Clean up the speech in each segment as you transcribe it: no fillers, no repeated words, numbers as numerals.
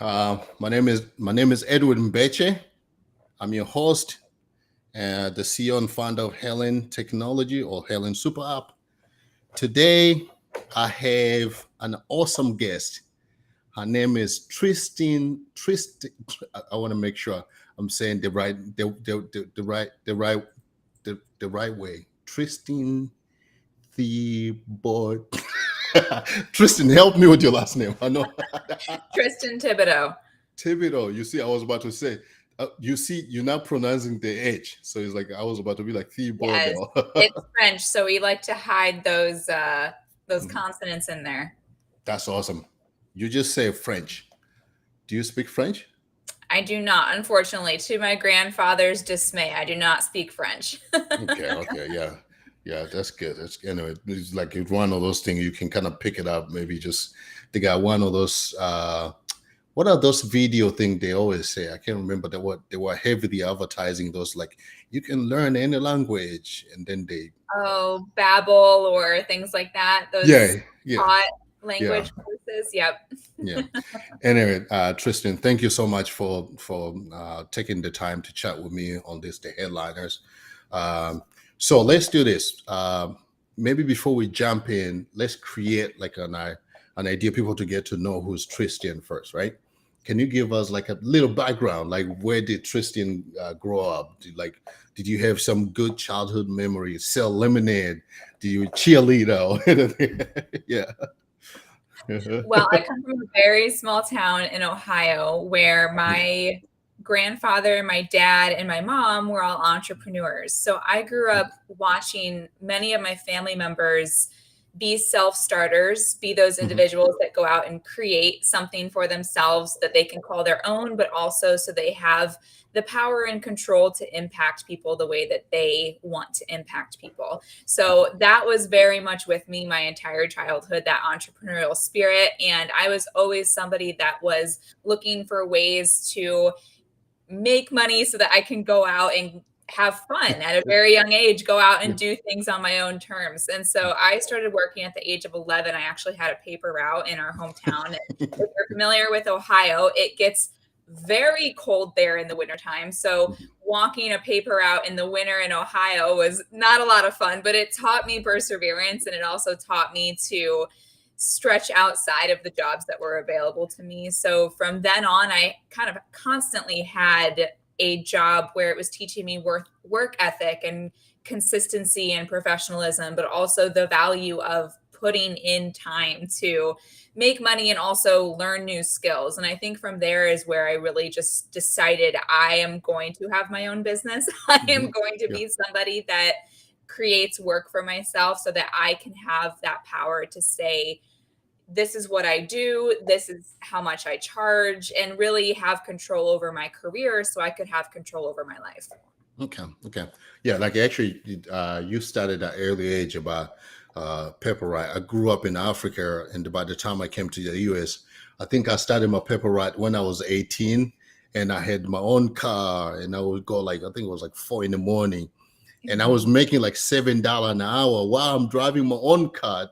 My name is Edwin Mbeche. I'm your host and the CEO and founder of Helen Technology or Helen Super App. Today, I have an awesome guest. Her name is I want to make sure I'm saying the right way. Tristan Thibodeau. Tristan, help me with your last name. I know. Tristan Thibodeau. Thibodeau. You see, I was about to say. You see, you're not pronouncing the H, so it's like I was about to be like Yes, Thibodeau. it's French, so we like to hide those Mhm. consonants in there. That's awesome. You just say French. Do you speak French? I do not, unfortunately, to my grandfather's dismay, I do not speak French. Okay, okay, yeah, yeah, that's good. That's anyway. It's like it's one of those things you can kind of pick it up. Maybe just they got one of those. What are those video things they always say? I can't remember. They were heavily advertising those like you can learn any language, and then they Oh, Babbel or things like that. yeah, Those yeah, hot yeah, language courses. Yep. yeah. Anyway, Tristan, thank you so much for taking the time to chat with me on this, the headliners. Um, so let's do this. Maybe before we jump in, let's create like an idea people to get to know who's Tristan first, right? Can you give us like a little background? Like, where did Tristan grow up? Did you have some good childhood memories? Sell lemonade? Did you cheerleader? Yeah. Well, I come from a very small town in Ohio where my grandfather, my dad, and my mom were all entrepreneurs. So I grew up watching many of my family members be self starters, be those Mhm. individuals that go out and create something for themselves that they can call their own, but also so they have the power and control to impact people the way that they want to impact people. So that was very much with me my entire childhood, that entrepreneurial spirit. And I was always somebody that was looking for ways to make money so that I can go out and have fun at a very young age, go out and do things on my own terms. And so I started working at the age of 11. I actually had a paper route in our hometown. And if you're familiar with Ohio, it gets very cold there in the wintertime. So walking a paper route in the winter in Ohio was not a lot of fun, but it taught me perseverance and it also taught me to stretch outside of the jobs that were available to me. So from then on, I kind of constantly had a job where it was teaching me work ethic and consistency and professionalism, but also the value of putting in time to make money and also learn new skills. And I think from there is where I really just decided I am going to have my own business. I am Mhm. going to Yeah. be somebody that creates work for myself so that I can have that power to say, this is what I do, this is how much I charge, and really have control over my career so I could have control over my life. Okay. Okay. Yeah. Like actually, you started at an early age about pepper right. I grew up in Africa, and by the time I came to the US, I think I started my pepper right when I was 18, and I had my own car, and I would go like I think it was like 4 in the morning, and I was Mhm. making like $7 an hour while I'm driving my own car.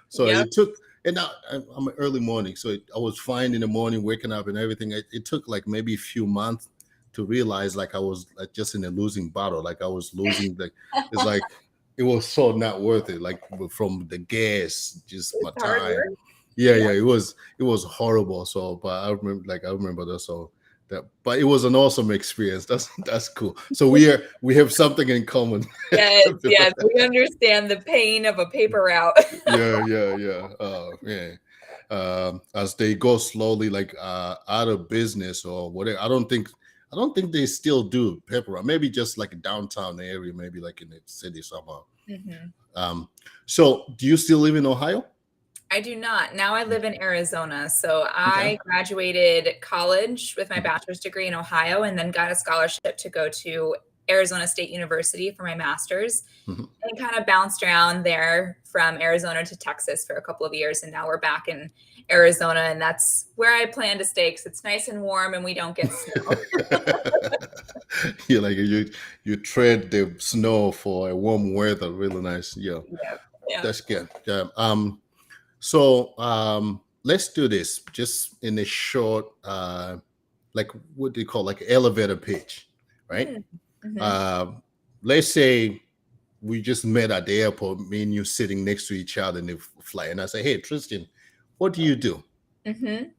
So Yep. it took. And now I'm an early morning, so I was fine in the morning, waking up and everything. It took like maybe a few months to realize like I was like just in a losing battle. Like I was losing like it's like it was so not worth it. Like from the gas, just my It's hard time. work. Yeah, Yeah. yeah, it was horrible. So, but I remember that. So that, but it was an awesome experience. That's cool. So we have something in common. Yes, yes. We understand the pain of a paper route. Yeah, yeah, yeah. Yeah. As they go slowly, like out of business or whatever. I don't think they still do pepper. Maybe just like a downtown area, maybe like in the city somehow. Mhm. Um, so do you still live in Ohio? I do not. Now I live in Arizona. So Okay. I graduated college with my Mhm, bachelor's degree in Ohio and then got a scholarship to go to Arizona State University for my master's mhm. and kind of bounced around there from Arizona to Texas for a couple of years. And now we're back in Arizona. And that's where I plan to stay because it's nice and warm and we don't get snow. You like you tread the snow for a warm weather, really nice. Yeah, Yeah. Yeah. that's good. Yeah. So let's do this just in a short, like what do you call like elevator pitch, right? Mm-hmm. Uh, let's say we just met at the airport, me and you sitting next to each other in the flight, and I say, "Hey, Tristan, what do you do?" Mm-hmm.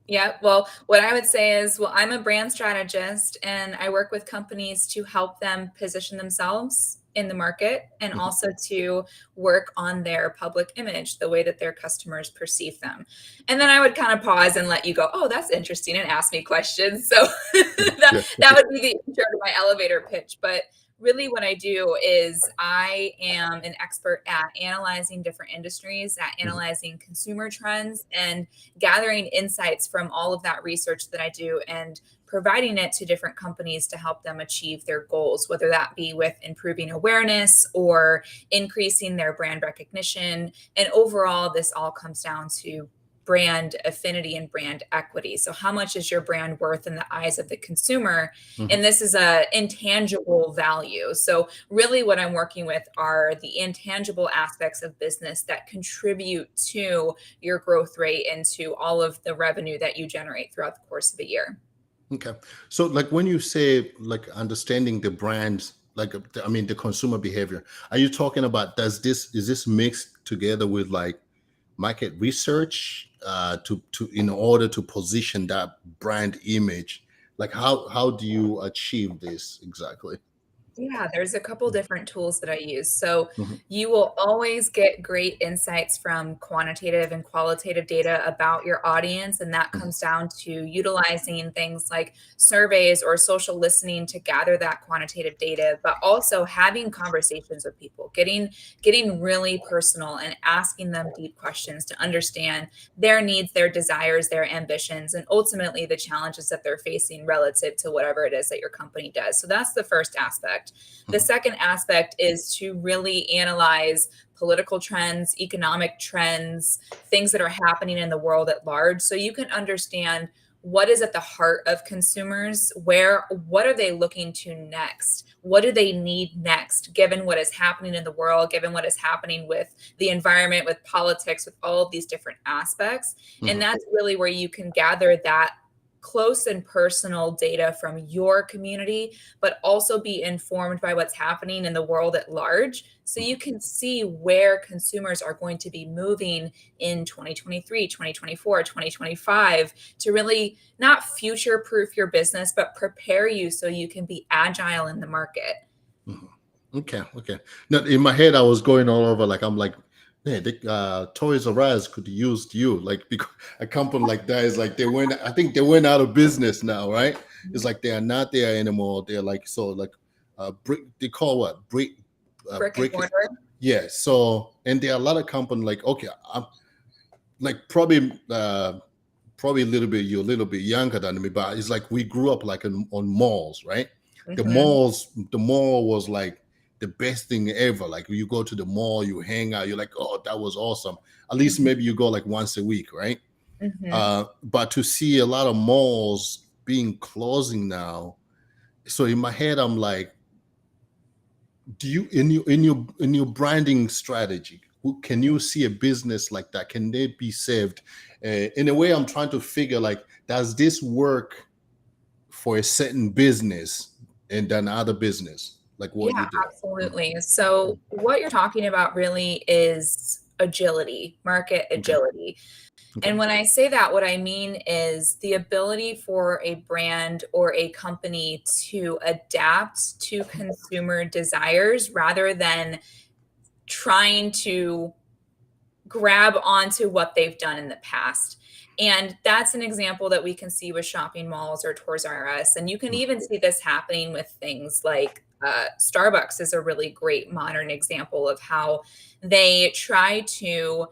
Yeah. Well, what I would say is, well, I'm a brand strategist and I work with companies to help them position themselves in the market and Mhm. also to work on their public image, the way that their customers perceive them. And then I would kind of pause and let you go, oh, that's interesting, and ask me questions. So that, Yeah. that would be the intro to my elevator pitch. But really what I do is I am an expert at analyzing different industries, at Mhm. analyzing consumer trends, and gathering insights from all of that research that I do and providing it to different companies to help them achieve their goals, whether that be with improving awareness or increasing their brand recognition. And overall, this all comes down to brand affinity and brand equity. So how much is your brand worth in the eyes of the consumer? Mhm. And this is a intangible value. So really what I'm working with are the intangible aspects of business that contribute to your growth rate and to all of the revenue that you generate throughout the course of a year. Okay. So, like, when you say like understanding the brands, like, I mean, the consumer behavior, are you talking about is this mixed together with like market research to in order to position that brand image? Like, how do you achieve this exactly? Yeah, there's a couple different tools that I use. So Mhm. you will always get great insights from quantitative and qualitative data about your audience. And that Mhm. comes down to utilizing things like surveys or social listening to gather that quantitative data, but also having conversations with people, getting really personal and asking them deep questions to understand their needs, their desires, their ambitions, and ultimately the challenges that they're facing relative to whatever it is that your company does. So that's the first aspect. The Mhm. second aspect is to really analyze political trends, economic trends, things that are happening in the world at large, so you can understand what is at the heart of consumers, what are they looking to next, what do they need next, given what is happening in the world, given what is happening with the environment, with politics, with all of these different aspects. And Mhm. that's really where you can gather that close and personal data from your community, but also be informed by what's happening in the world at large. So Mhm. you can see where consumers are going to be moving in 2023, 2024, 2025 to really not future proof your business, but prepare you so you can be agile in the market. Mhm. Okay, okay. Now, in my head, I was going all over. Like, I'm like, man, Toys R Us could use you. Like, because a company like that is like they went. I think they went out of business now, right? It's like they are not there anymore. They're like so like, brick. They call what Brick and brick. mortar. Yeah. So, and there are a lot of companies like, okay, I'm like probably a little bit you're a little bit younger than me, but it's like we grew up like on malls, right? Mhm. The mall was like the best thing ever. Like you go to the mall, you hang out, you're like, oh, that was awesome. At least Mhm. maybe you go like once a week, right? Mhm. But to see a lot of malls being closing now, so in my head, I'm like, do you in your branding strategy, can you see a business like that? Can they be saved? In a way, I'm trying to figure like, does this work for a certain business and then other business like what Yeah, you do? Mhm. absolutely. So, what you're talking about really is agility, market Okay. agility. Okay. And when I say that, what I mean is the ability for a brand or a company to adapt to consumer desires rather than trying to grab onto what they've done in the past. And that's an example that we can see with shopping malls or Toys R Us. And you can Mhm. even see this happening with things like Starbucks is a really great modern example of how they try to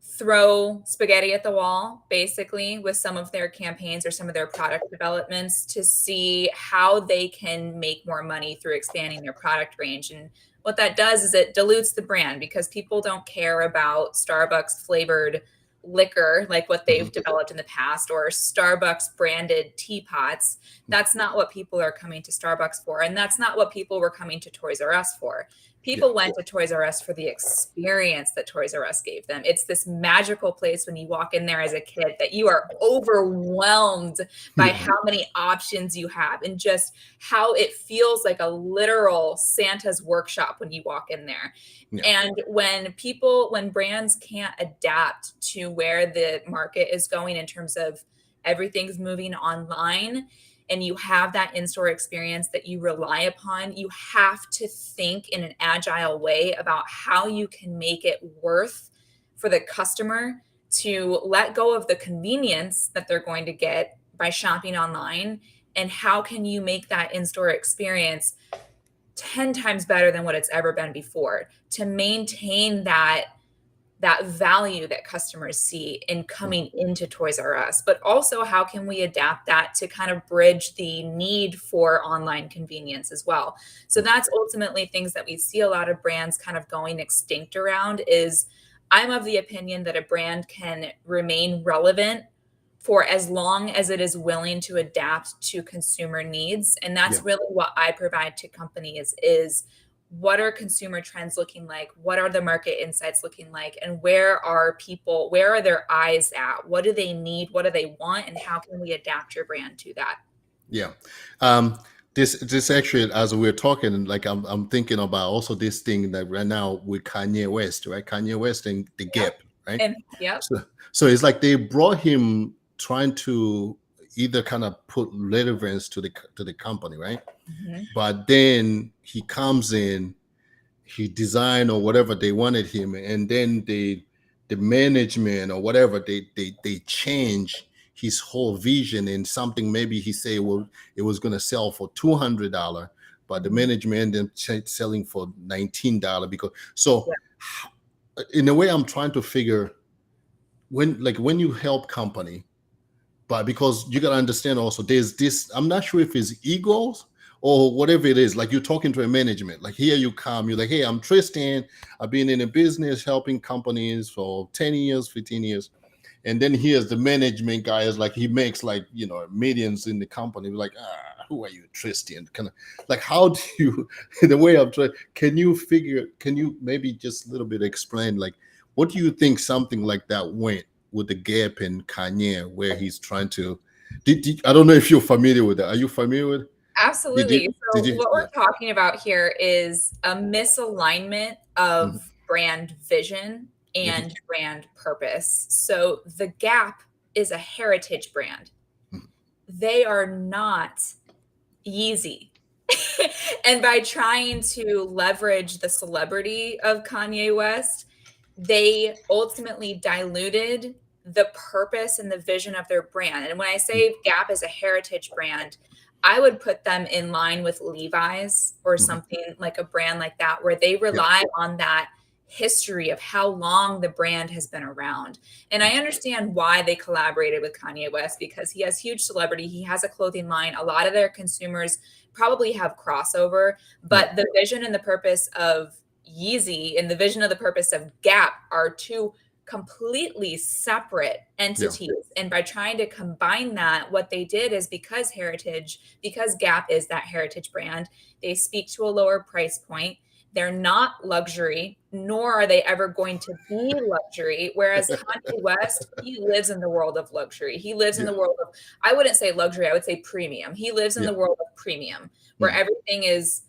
throw spaghetti at the wall, basically, with some of their campaigns or some of their product developments to see how they can make more money through expanding their product range. And what that does is it dilutes the brand because people don't care about Starbucks flavored liquor like what Mhm. they've developed in the past or Starbucks branded teapots. Mhm. That's not what people are coming to Starbucks for. And that's not what people were coming to Toys R Us for. People went to Toys R Us for the experience that Toys R Us gave them. It's this magical place when you walk in there as a kid that you are overwhelmed by how many options you have and just how it feels like a literal Santa's workshop when you walk in there. And when brands can't adapt to where the market is going in terms of everything's moving online, and you have that in-store experience that you rely upon, you have to think in an agile way about how you can make it worth for the customer to let go of the convenience that they're going to get by shopping online, and how can you make that in-store experience 10 times better than what it's ever been before to maintain that value that customers see in coming into Toys R Us. But also, how can we adapt that to kind of bridge the need for online convenience as well? So that's ultimately things that we see a lot of brands kind of going extinct around. Is I'm of the opinion that a brand can remain relevant for as long as it is willing to adapt to consumer needs. And that's really what I provide to companies is what are consumer trends looking like? What are the market insights looking like? And where are their eyes at? What do they need? What do they want? And how can we adapt your brand to that? Yeah. This actually, as we're talking, like I'm thinking about also this thing that right now with Kanye West, right? Kanye West and the Gap, right? And So it's like they brought him trying to either kind of put relevance to the company, right? But then he comes in, he designed or whatever they wanted him, and then the management or whatever they change his whole vision in something. Maybe he say, well, it was going to sell for $200, but the management ended up selling for $19 because in a way I'm trying to figure when you help company. But because you got to understand also, there's this, I'm not sure if it's egos or whatever it is. Like you're talking to a management, like here you come, you're like, hey, I'm Tristan. I've been in a business helping companies for 10 years, 15 years. And then here's the management guy is like, he makes like, millions in the company. We're like, who are you, Tristan? Kind of like, how do you, the way I'm trying, can you maybe just a little bit explain, like, what do you think something like that went with the Gap and Kanye, where he's trying to, I don't know if you're familiar with that. Are you familiar with it? Absolutely. What we're talking about here is a misalignment of brand vision and brand purpose. So the Gap is a heritage brand. They are not Yeezy. And by trying to leverage the celebrity of Kanye West, they ultimately diluted the purpose and the vision of their brand. And when I say Gap is a heritage brand, I would put them in line with Levi's or something like a brand like that, where they rely on that history of how long the brand has been around. And I understand why they collaborated with Kanye West, because he has huge celebrity. He has a clothing line. A lot of their consumers probably have crossover, but the vision and the purpose of Yeezy and the vision of the purpose of Gap are two completely separate entities. And by trying to combine that, what they did is because Gap is that heritage brand, they speak to a lower price point. They're not luxury, nor are they ever going to be luxury. Whereas Kanye West, he lives in the world of luxury. He lives in the world of, I wouldn't say luxury, I would say premium. He lives in the world of premium, where everything is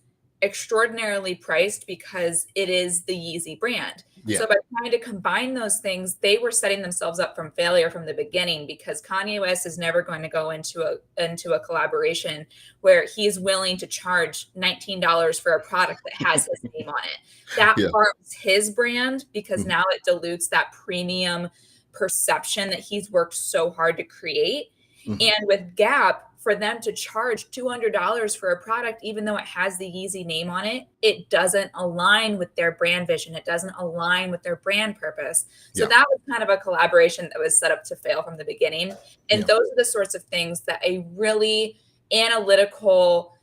extraordinarily priced because it is the Yeezy brand. So by trying to combine those things, they were setting themselves up from failure from the beginning, because Kanye West is never going to go into a collaboration where he's willing to charge $19 for a product that has his name on it. That harms his brand, because now it dilutes that premium perception that he's worked so hard to create. And with Gap, for them to charge $200 for a product, even though it has the Yeezy name on it, it doesn't align with their brand vision. It doesn't align with their brand purpose. So that was kind of a collaboration that was set up to fail from the beginning. And those are the sorts of things that a really analytical,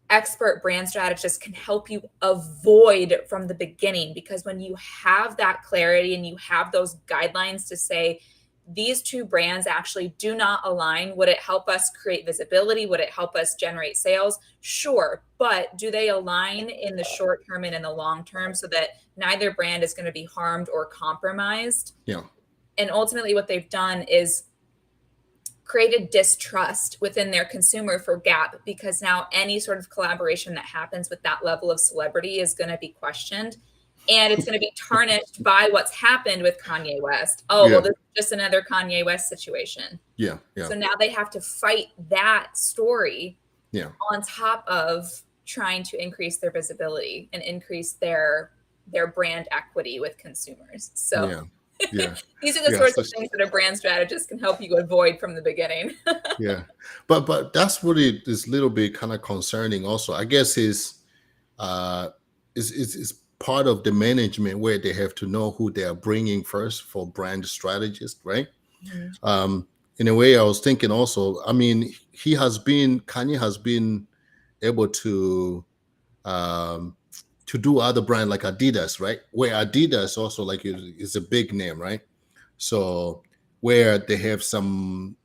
expert brand strategist can help you avoid from the beginning. Because when you have that clarity and you have those guidelines to say, these two brands actually do not align. Would it help us create visibility? Would it help us generate sales? Sure. But do they align in the short term and in the long term so that neither brand is going to be harmed or compromised? Yeah. And ultimately what they've done is created distrust within their consumer for Gap, because now any sort of collaboration that happens with that level of celebrity is going to be questioned, and it's going to be tarnished by what's happened with Kanye West. Oh, well, this is just another Kanye West situation. Yeah. So now they have to fight that story on top of trying to increase their visibility and increase their brand equity with consumers. So these are the sorts of things that a brand strategist can help you avoid from the beginning. But that's what it is a little bit kind of concerning also. I guess is part of the management where they have to know who they are bringing first for brand strategist, right? Mm-hmm. In a way, I was thinking also, I mean, Kanye has been able to do other brand like Adidas, right? Where Adidas also like is a big name, right? So where they have some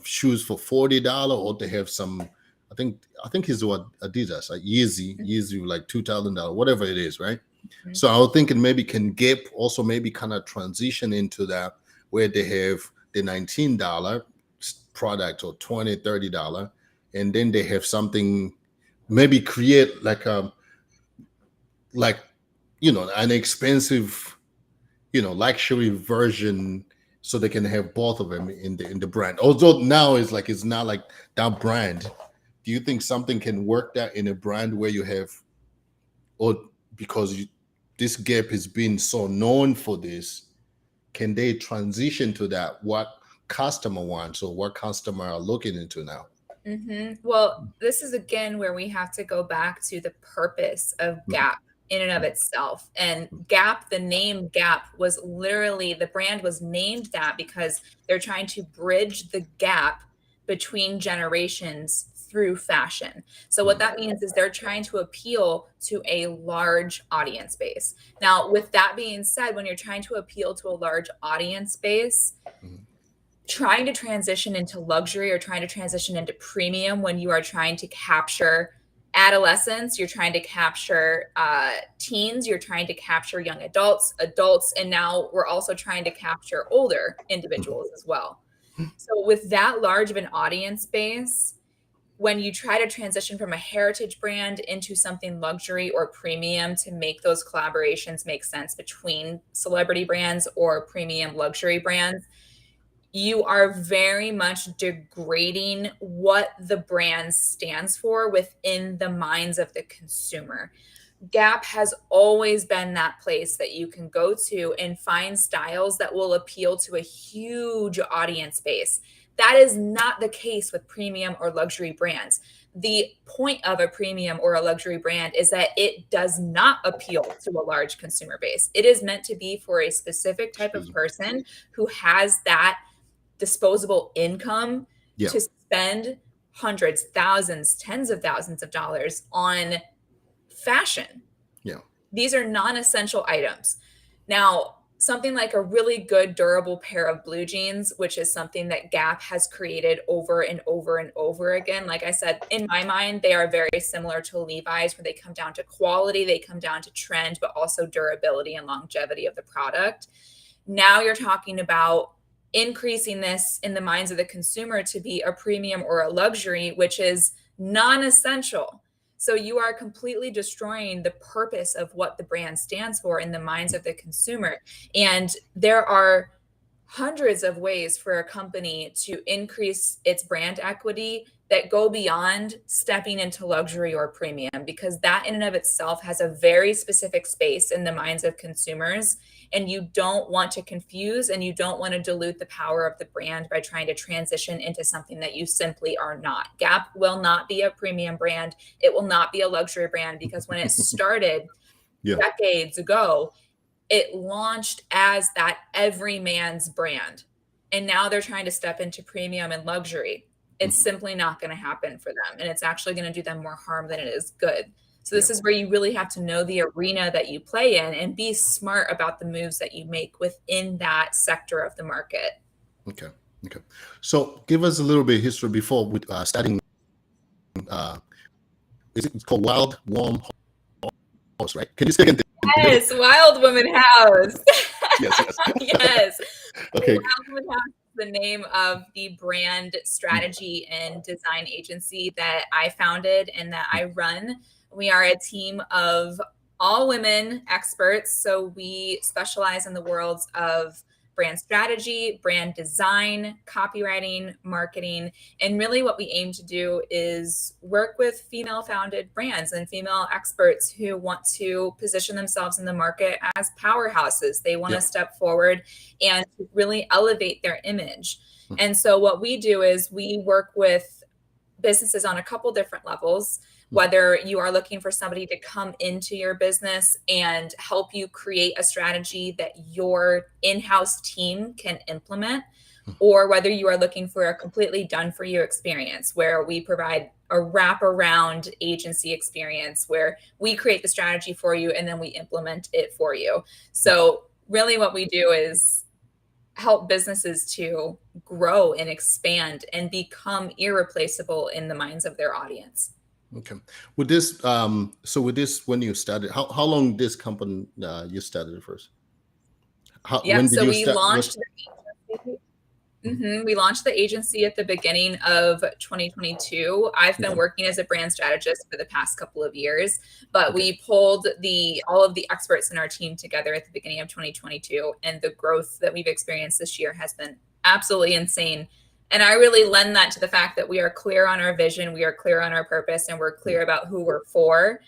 shoes for $40, or they have some, I think it's what Adidas, like Yeezy like $2,000, whatever it is, right? Mm-hmm. So I was thinking maybe can Gap also maybe kind of transition into that, where they have the $19 product or $20, $30, and then they have something, maybe create like an expensive, luxury version, so they can have both of them in the brand. Although now it's not like that brand. Do you think something can work that in a brand where you have, or because this Gap has been so known for this, can they transition to that, what customer wants or what customer are looking into now? Mm-hmm. Well, this is again where we have to go back to the purpose of Gap in and of itself. And Gap, the name Gap was literally, the brand was named that because they're trying to bridge the gap between generations through fashion. So what that means is they're trying to appeal to a large audience base. Now, with that being said, when you're trying to appeal to a large audience base, trying to transition into luxury or trying to transition into premium when you are trying to capture adolescents, you're trying to capture teens, you're trying to capture young adults, and now we're also trying to capture older individuals as well. So with that large of an audience base, when you try to transition from a heritage brand into something luxury or premium to make those collaborations make sense between celebrity brands or premium luxury brands, you are very much degrading what the brand stands for within the minds of the consumer. Gap has always been that place that you can go to and find styles that will appeal to a huge audience base. That is not the case with premium or luxury brands. The point of a premium or a luxury brand is that it does not appeal to a large consumer base. It is meant to be for a specific type of person who has that disposable income to spend hundreds, thousands, tens of thousands of dollars on fashion. These are non-essential items. Now, something like a really good durable pair of blue jeans, which is something that Gap has created over and over and over again. Like I said, in my mind, they are very similar to Levi's, where they come down to quality, they come down to trend, but also durability and longevity of the product. Now you're talking about increasing this in the minds of the consumer to be a premium or a luxury, which is non-essential. So you are completely destroying the purpose of what the brand stands for in the minds of the consumer. And there are hundreds of ways for a company to increase its brand equity that go beyond stepping into luxury or premium, because that in and of itself has a very specific space in the minds of consumers. And you don't want to confuse and you don't want to dilute the power of the brand by trying to transition into something that you simply are not. Gap will not be a premium brand. It will not be a luxury brand, because when it started decades ago, it launched as that everyman's brand. And now they're trying to step into premium and luxury. It's simply not going to happen for them. And it's actually going to do them more harm than it is good. So this is where you really have to know the arena that you play in and be smart about the moves that you make within that sector of the market. Okay. Okay. So give us a little bit of history before with starting. Uh, it's called Wild Womn Haus, right? Can you say again? Yes, Wild Womn Haus. Yes. Yes. Yes. Okay. Wild Womn Haus is the name of the brand strategy and design agency that I founded and that I run. We are a team of all women experts. So we specialize in the worlds of brand strategy, brand design, copywriting, marketing. And really, what we aim to do is work with female founded brands and female experts who want to position themselves in the market as powerhouses. They want to step forward and really elevate their image. And so, what we do is we work with businesses on a couple different levels, whether you are looking for somebody to come into your business and help you create a strategy that your in-house team can implement, or whether you are looking for a completely done for you experience where we provide a wraparound agency experience where we create the strategy for you and then we implement it for you. So really what we do is help businesses to grow and expand and become irreplaceable in the minds of their audience. Okay. With this, so with this, when you started, how long this company you started first? When did So you we start? launched. We launched the agency at the beginning of 2022. I've been working as a brand strategist for the past couple of years, but we pulled all of the experts in our team together at the beginning of 2022, and the growth that we've experienced this year has been absolutely insane. And I really lend that to the fact that we are clear on our vision, we are clear on our purpose, and we're clear about who we're for.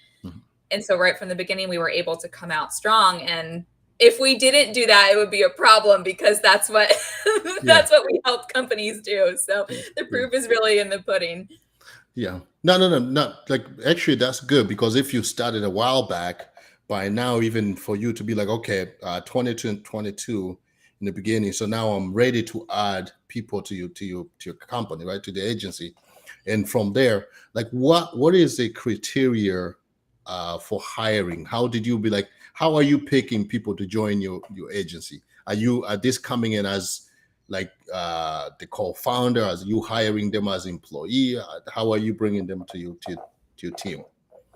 And so right from the beginning, we were able to come out strong. And if we didn't do that, it would be a problem because that's what that's what we help companies do. So the proof is really in the pudding. Yeah. No. Like, actually, that's good, because if you started a while back, by now, even for you to be like, okay, 22 and 22 in the beginning, so now I'm ready to add people to your company, right, to the agency, and from there, like, what is the criteria for hiring? How did you be like? How are you picking people to join your agency? Are this coming in as like the co-founder? As you hiring them as employee? How are you bringing them to your team?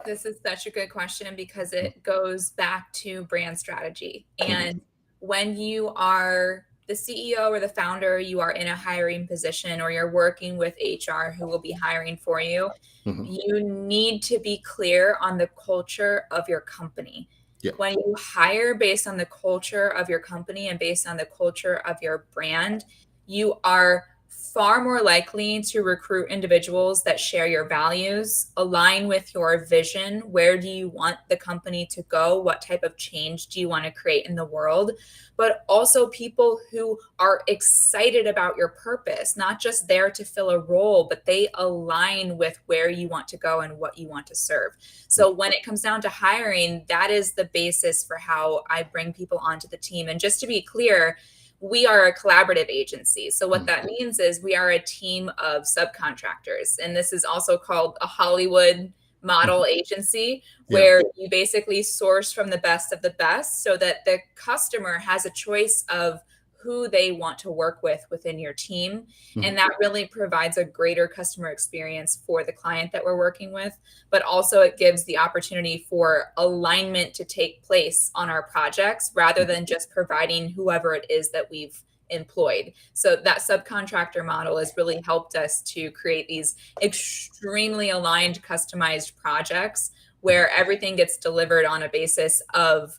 This is such a good question because it goes back to brand strategy. And when you are the CEO or the founder, you are in a hiring position or you're working with HR who will be hiring for you. You need to be clear on the culture of your company. When you hire based on the culture of your company and based on the culture of your brand, you are far more likely to recruit individuals that share your values, align with your vision. Where do you want the company to go? What type of change do you want to create in the world? But also people who are excited about your purpose, not just there to fill a role, but they align with where you want to go and what you want to serve. So when it comes down to hiring, that is the basis for how I bring people onto the team. And just to be clear, we are a collaborative agency. So what that means is we are a team of subcontractors. And this is also called a Hollywood model agency, where you basically source from the best of the best so that the customer has a choice of who they want to work with within your team. And that really provides a greater customer experience for the client that we're working with. But also it gives the opportunity for alignment to take place on our projects rather than just providing whoever it is that we've employed. So that subcontractor model has really helped us to create these extremely aligned, customized projects where everything gets delivered on a basis of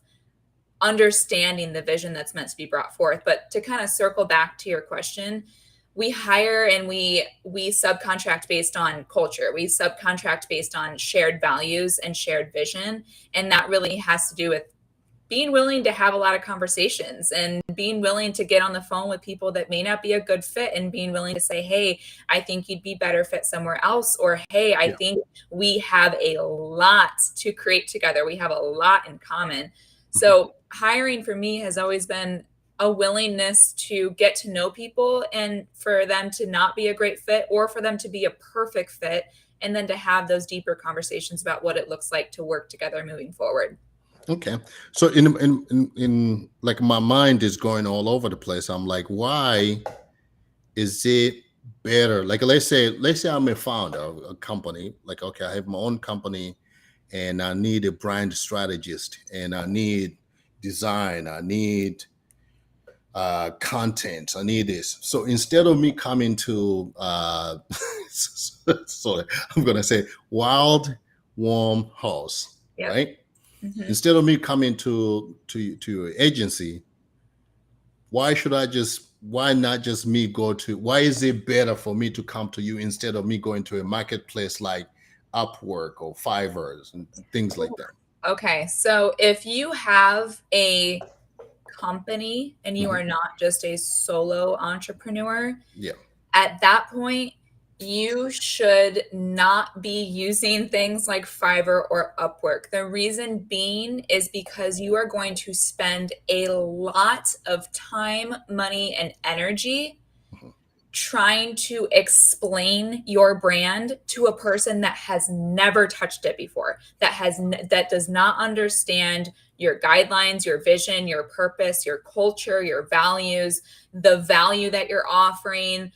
understanding the vision that's meant to be brought forth. But to kind of circle back to your question, we hire and we subcontract based on culture. We subcontract based on shared values and shared vision. And that really has to do with being willing to have a lot of conversations and being willing to get on the phone with people that may not be a good fit and being willing to say, hey, I think you'd be better fit somewhere else. Or, hey, I think we have a lot to create together. We have a lot in common. So hiring for me has always been a willingness to get to know people and for them to not be a great fit or for them to be a perfect fit, and then to have those deeper conversations about what it looks like to work together moving forward. Okay. So in like, my mind is going all over the place. I'm like, why is it better? Like let's say I'm a founder of a company. Like, okay, I have my own company and I need a brand strategist and I need design, I need content, I need this. So instead of me coming to sorry, I'm gonna say Wild Womn Haus, Yep. right? Mhm. Instead of me coming to your agency, why not just me go to, why is it better for me to come to you instead of me going to a marketplace like Upwork or Fiverr and things like that? Okay, so if you have a company and you Hmm. are not just a solo entrepreneur, Yeah. at that point, you should not be using things like Fiverr or Upwork. The reason being is because you are going to spend a lot of time, money, and energy Mhm. trying to explain your brand to a person that has never touched it before, that does not understand your guidelines, your vision, your purpose, your culture, your values, the value that you're offering.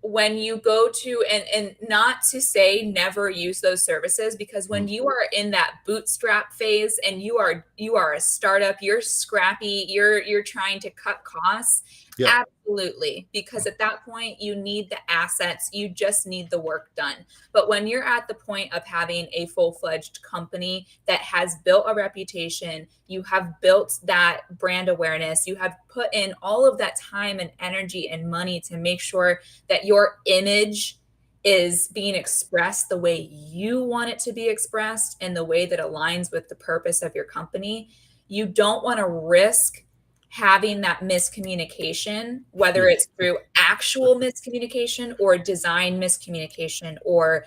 When you go to, and not to say never use those services, because when Mhm. you are in that bootstrap phase and you are a startup, you're scrappy, you're trying to cut costs, Yeah. absolutely, because at that point you need the assets, you just need the work done. But when you're at the point of having a full-fledged company that has built a reputation, you have built that brand awareness, you have put in all of that time and energy and money to make sure that your image is being expressed the way you want it to be expressed and the way that aligns with the purpose of your company, you don't want to risk having that miscommunication, whether Yeah. it's through actual miscommunication or design miscommunication or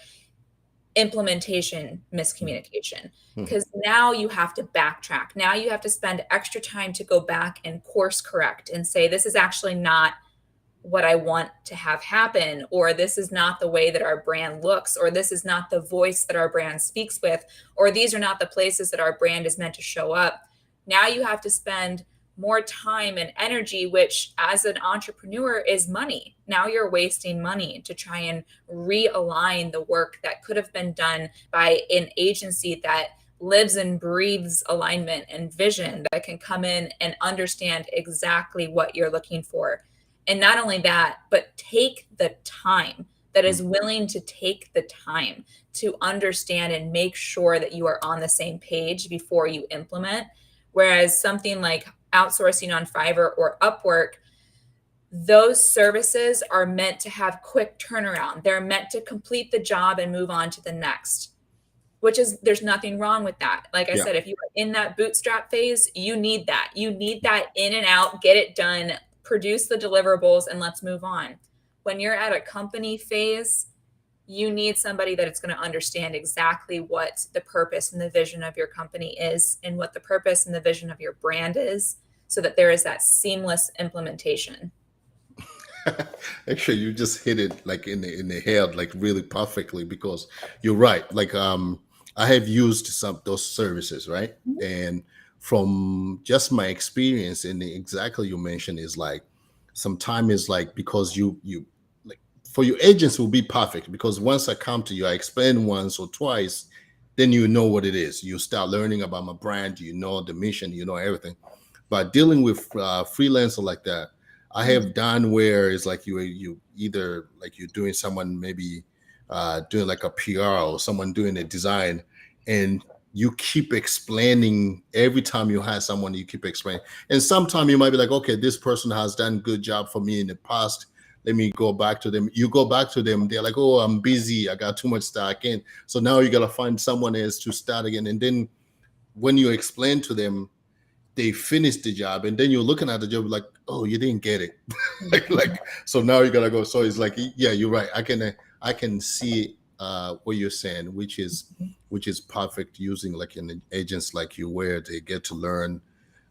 implementation miscommunication. Mhm. Because now you have to backtrack. Now you have to spend extra time to go back and course correct and say, this is actually not what I want to have happen, or this is not the way that our brand looks, or this is not the voice that our brand speaks with, or these are not the places that our brand is meant to show up. Now you have to spend more time and energy, which as an entrepreneur is money. Now you're wasting money to try and realign the work that could have been done by an agency that lives and breathes alignment and vision, that can come in and understand exactly what you're looking for. And not only that, but take the time, that is Mhm. willing to take the time to understand and make sure that you are on the same page before you implement. Whereas something like outsourcing on Fiverr or Upwork, those services are meant to have quick turnaround. They're meant to complete the job and move on to the next, which is, there's nothing wrong with that. Like I Yeah. said, if you are in that bootstrap phase, you need that. You need that in and out, get it done, produce the deliverables, and let's move on. When you're at a company phase, you need somebody that is going to understand exactly what the purpose and the vision of your company is and what the purpose and the vision of your brand is, so that there is that seamless implementation. Actually, you just hit it like in the head, like really perfectly, because you're right. Like I have used some those services, right? And from just my experience in the exactly you mentioned is like sometime is like because you like for your agents will be perfect because once I come to you, I explain once or twice, then you know what it is. You start learning about my brand, you know the mission, you know everything. But dealing with freelancer like that, I have done where it's like you either like you're doing someone maybe doing like a PR or someone doing a design, and you keep explaining every time you have someone. You keep explaining, and sometimes you might be like, okay, this person has done good job for me in the past. Let me go back to them. You go back to them. They're like, oh, I'm busy. I got too much stuff in. So now you gotta find someone else to start again. And then when you explain to them they finished the job and then you're looking at the job like, oh, you didn't get it. Like so now you gotta go. So it's like, yeah, you're right. I can see what you're saying, which is perfect using like an agents like you where they get to learn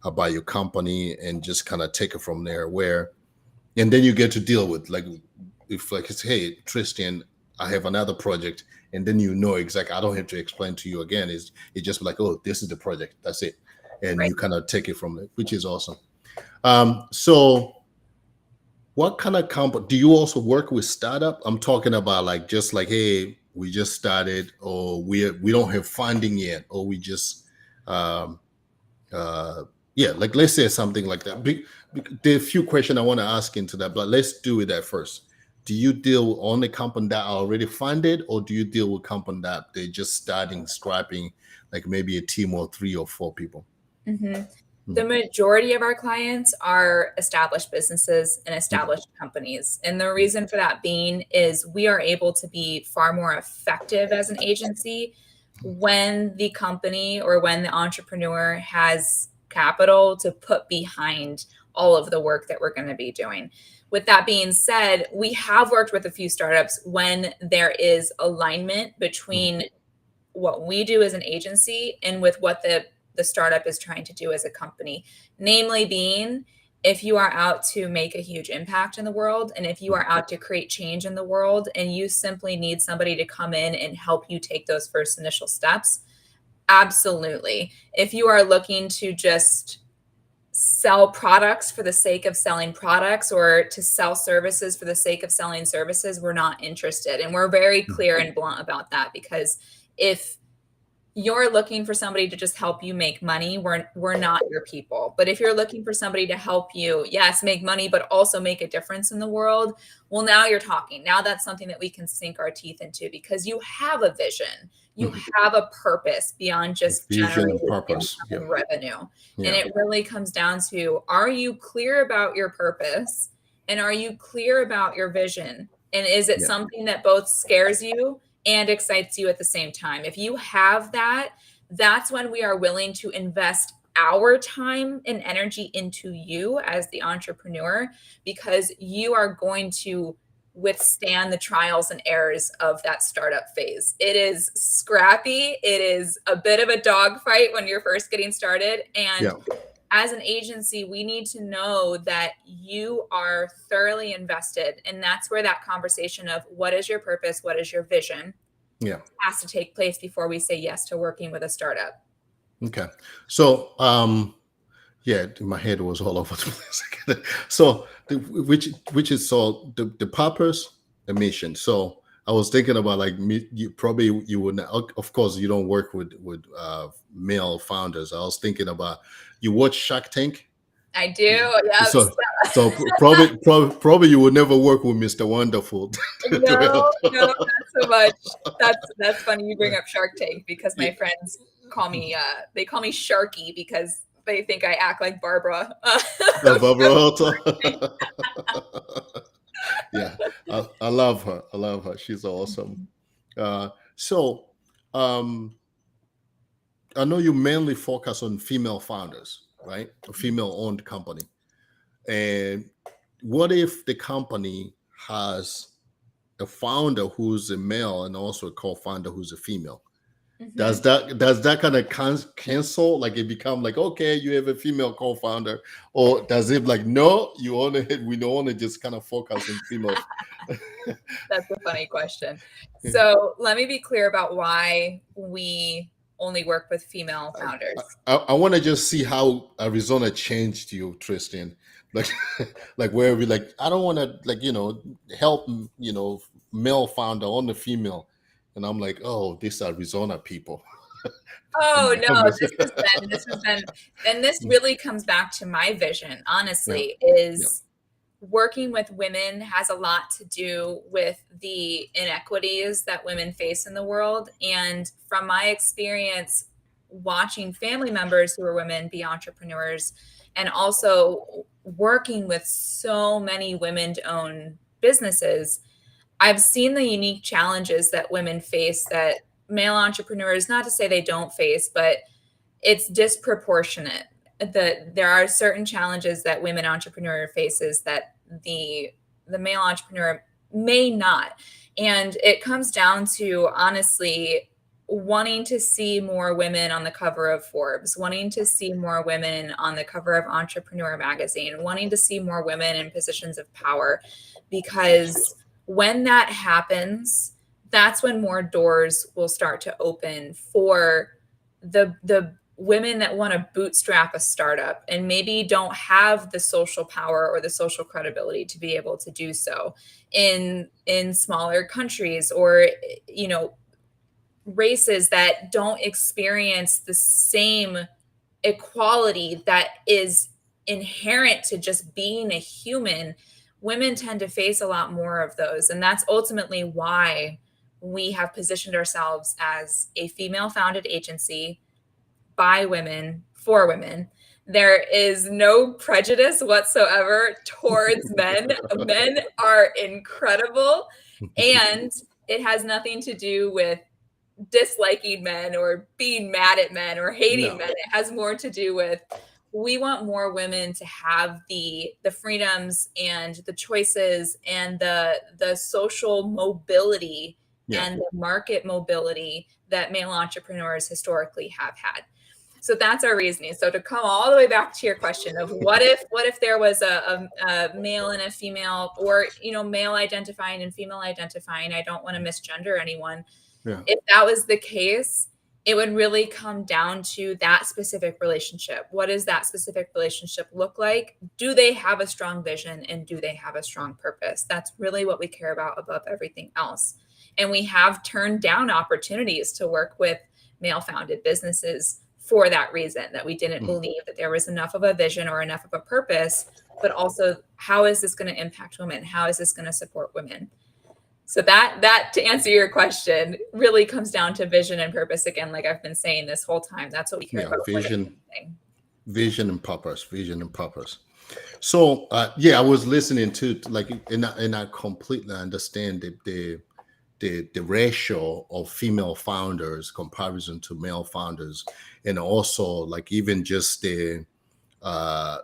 about your company and just kind of take it from there where and then you get to deal with like if like it's hey Tristan, I have another project, and then you know exactly. I don't have to explain to you again. It's just like, oh, this is the project. That's it, and Right. you kind of take it from there, which is awesome. So what kind of company do you also work with? Startup? I'm talking about like just like, hey, we just started, or we don't have funding yet, or we just um, uh, yeah, like let's say something like that. There are a few questions I want to ask into that, but let's do it at first. Do you deal on the company that are already funded, or do you deal with company that they're just starting, scrapping, like maybe a team of 3 or 4 people? hmm The Mhm. majority of our clients are established businesses and Okay. established companies. And the Mm. reason for that being is we are able to be far more effective as an agency when the company or when the entrepreneur has capital to put behind all of the work that we're going to be doing. With that being said, we have worked with a few startups when there is alignment Mhm. between what we do as an agency and with what the startup is trying to do as a company, namely being, if you are out to make a huge impact in the world and if you are out to create change in the world and you simply need somebody to come in and help you take those first initial steps, absolutely. If you are looking to just sell products for the sake of selling products or to sell services for the sake of selling services, we're not interested. And we're very Mhm. clear and blunt about that, because if you're looking for somebody to just help you make money, we're not your people. But if you're looking for somebody to help you, yes, make money, but also make a difference in the world, well, now you're talking. Now that's something that we can sink our teeth into, because you have a vision, you Mhm. have a purpose beyond just Vision and generating purpose. income Yeah. and revenue. And Yeah. it really comes down to, are you clear about your purpose and are you clear about your vision? And is it Yeah. something that both scares you and excites you at the same time? If you have that, that's when we are willing to invest our time and energy into you as the entrepreneur, because you are going to withstand the trials and errors of that startup phase. It is scrappy. It is a bit of a dogfight when you're first getting started. And Yeah. as an agency, we need to know that you are thoroughly invested. And that's where that conversation of what is your purpose, what is your vision, Yeah. has to take place before we say yes to working with a startup. Okay. So, yeah, my head was all over the place. So, which is so the purpose, the mission. So, I was thinking about like you probably you would not, of course you don't work with male founders. I was thinking about you watch Shark Tank. I do. Yep. So probably you would never work with Mr. Wonderful to No, help. no, not so much. That's funny you bring up Shark Tank, because my friends call me they call me Sharky because they think I act like Barbara. Barbara Halter. Yeah, I love her. I love her. She's awesome. So, um, I know you mainly focus on female founders, right? A female-owned company. And what if the company has a founder who's a male and also a co-founder who's a female? Mhm. Does that kind of cancel, like it become like, okay, you have a female co-founder, or does it like, no, we don't want to just kind of focus on female? That's a funny question. So let me be clear about why we only work with female founders. I want to just see how Arizona changed you, Tristan. Like, like where we like, I don't want to like help male founder on the female, and I'm like, oh, this Arizona people. Oh no, I'm just- and this really comes back to my vision, yeah, honestly, yeah, is working with women has a lot to do with the inequities that women face in the world. And from my experience watching family members who are women be entrepreneurs, and also working with so many women to own businesses, I've seen the unique challenges that women face that male entrepreneurs, not to say they don't face, but it's disproportionate. That there are certain challenges that women entrepreneur faces that the male entrepreneur may not. And it comes down to, honestly, wanting to see more women on the cover of Forbes, wanting to see more women on the cover of Entrepreneur magazine, wanting to see more women in positions of power, because when that happens, that's when more doors will start to open for the women that want to bootstrap a startup and maybe don't have the social power or the social credibility to be able to do so in smaller countries, or races that don't experience the same equality that is inherent to just being a human. Women tend to face a lot more of those, and that's ultimately why we have positioned ourselves as a female founded agency by women for women. There is no prejudice whatsoever towards men. Men are incredible, and it has nothing to do with disliking men or being mad at men or hating men. It has more to do with, we want more women to have the freedoms and the choices and the social mobility and the market mobility that male entrepreneurs historically have had. So that's our reasoning. So to come all the way back to your question of what if there was a male and a female, or male identifying and female identifying, I don't want to misgender anyone. Yeah. If that was the case, it would really come down to that specific relationship. What does that specific relationship look like? Do they have a strong vision, and do they have a strong purpose? That's really what we care about above everything else. And we have turned down opportunities to work with male-founded businesses for that reason, that we didn't believe that there was enough of a vision or enough of a purpose, but also, how is this going to impact women? How is this going to support women? So that to answer your question really comes down to vision and purpose again, like I've been saying this whole time. That's what we care about. Vision and purpose. So I was listening to, like, and I completely understand the ratio of female founders comparison to male founders, and also like even just the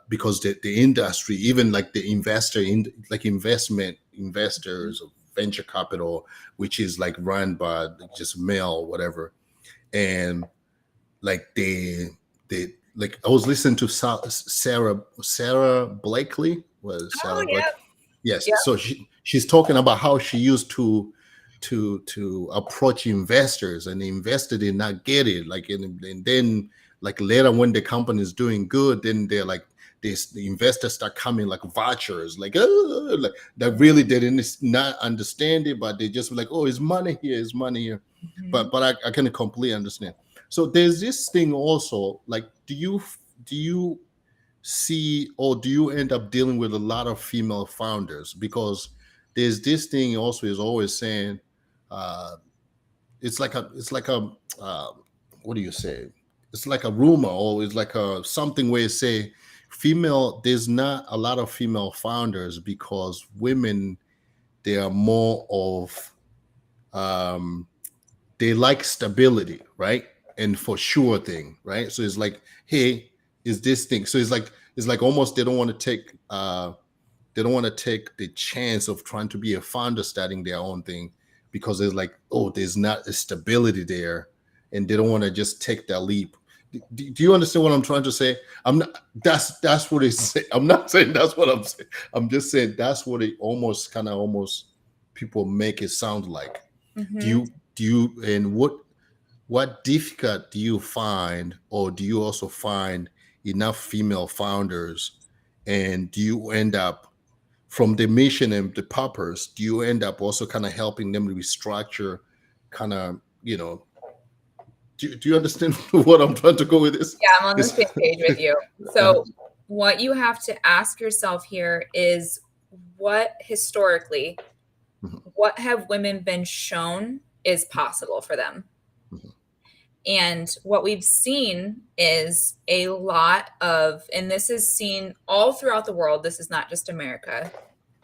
because the industry, even like the investors of venture capital, which is like run by just male, whatever, and like they like, I was listening to Sarah Blakely. Was Sarah Blakely? Yes. Yep. So she's talking about how she used to approach investors, and the investor did not get it. Like, and then like later when the company is doing good, then they're like, the investors start coming like vouchers, like that really didn't not understand it, but they just were like, oh, it's money here, it's money here. Mm-hmm. But I can completely understand. So there's this thing also, like, do you see, or do you end up dealing with a lot of female founders? Because there's this thing also is always saying, it's like a what do you say? It's like a rumor, or it's like a something where you say there's not a lot of female founders because women, they are more of they like stability, right? And for sure thing, right? So it's like, hey, is this thing? So it's like almost they don't want to take the chance of trying to be a founder starting their own thing, because it's like, oh, there's not a stability there, and they don't want to just take that leap. Do you understand what I'm trying to say? I'm not. That's what it's. I'm not saying that's what I'm saying. I'm just saying that's what it almost people make it sound like. Mm-hmm. Do you and what difficult do you find, or do you also find enough female founders, and do you end up, from the mission and the purpose, do you end up also kind of helping them restructure, kind of, do you understand what I'm trying to go with this? Yeah, I'm on the same page with you. So what you have to ask yourself here is, what historically, what have women been shown is possible for them? Mm-hmm. And what we've seen is a lot of, and this is seen all throughout the world, this is not just America,